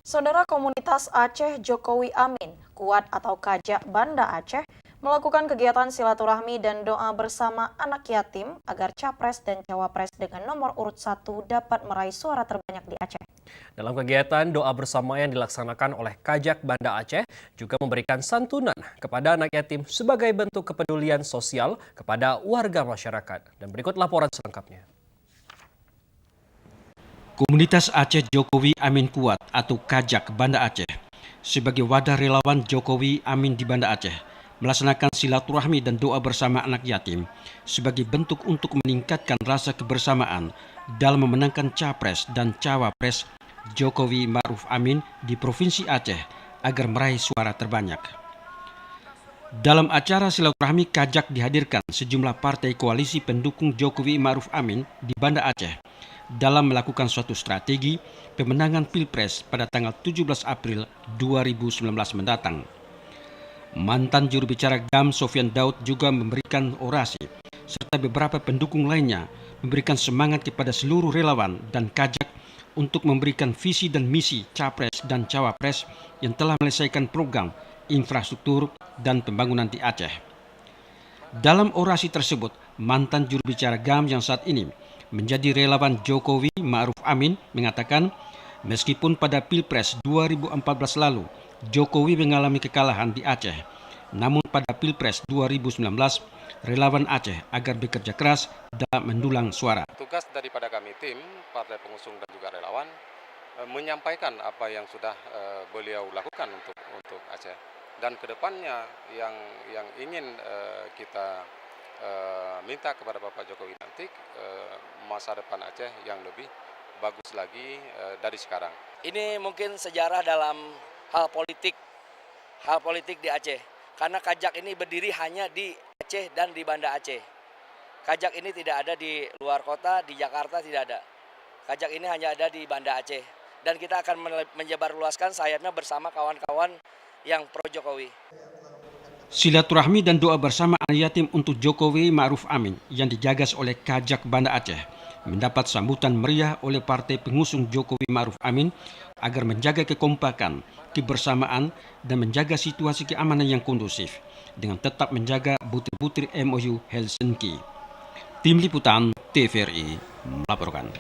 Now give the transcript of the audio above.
Saudara komunitas Aceh Jokowi Amin, Kuat atau Kajak Banda Aceh, melakukan kegiatan silaturahmi dan doa bersama anak yatim agar Capres dan Cawapres dengan nomor urut 1 dapat meraih suara terbanyak di Aceh. Dalam kegiatan doa bersama yang dilaksanakan oleh Kajak Banda Aceh juga memberikan santunan kepada anak yatim sebagai bentuk kepedulian sosial kepada warga masyarakat. Dan berikut laporan selengkapnya. Komunitas Aceh Jokowi Amin Kuat atau Kajak Banda Aceh sebagai wadah relawan Jokowi Amin di Banda Aceh melaksanakan silaturahmi dan doa bersama anak yatim sebagai bentuk untuk meningkatkan rasa kebersamaan dalam memenangkan Capres dan Cawapres Jokowi Ma'ruf Amin di Provinsi Aceh agar meraih suara terbanyak. Dalam acara silaturahmi Kajak dihadirkan sejumlah partai koalisi pendukung Jokowi Ma'ruf Amin di Banda Aceh dalam melakukan suatu strategi pemenangan Pilpres pada tanggal 17 April 2019 mendatang. Mantan juru bicara GAM Sofyan Daud juga memberikan orasi, serta beberapa pendukung lainnya memberikan semangat kepada seluruh relawan dan Kajak untuk memberikan visi dan misi Capres dan Cawapres yang telah menyelesaikan program infrastruktur dan pembangunan di Aceh. Dalam orasi tersebut, mantan juru bicara GAM yang saat ini menjadi relawan Jokowi Ma'ruf Amin mengatakan meskipun pada Pilpres 2014 lalu Jokowi mengalami kekalahan di Aceh, namun pada Pilpres 2019 relawan Aceh agar bekerja keras dalam mendulang suara. Tugas daripada kami tim partai pengusung dan juga relawan menyampaikan apa yang sudah beliau lakukan untuk Aceh dan kedepannya yang ingin kita minta kepada Bapak Jokowi nanti masa depan Aceh yang lebih bagus lagi dari sekarang. Ini mungkin sejarah dalam hal politik di Aceh. Karena Kajak ini berdiri hanya di Aceh dan di Banda Aceh. Kajak ini tidak ada di luar kota, di Jakarta tidak ada. Kajak ini hanya ada di Banda Aceh. Dan kita akan menyebarluaskan sayapnya bersama kawan-kawan yang pro Jokowi. Silaturahmi dan doa bersama anak yatim untuk Jokowi Ma'ruf Amin yang digagas oleh Kajak Banda Aceh mendapat sambutan meriah oleh partai pengusung Jokowi Ma'ruf Amin agar menjaga kekompakan, kebersamaan, dan menjaga situasi keamanan yang kondusif dengan tetap menjaga butir-butir MOU Helsinki. Tim Liputan TVRI melaporkan.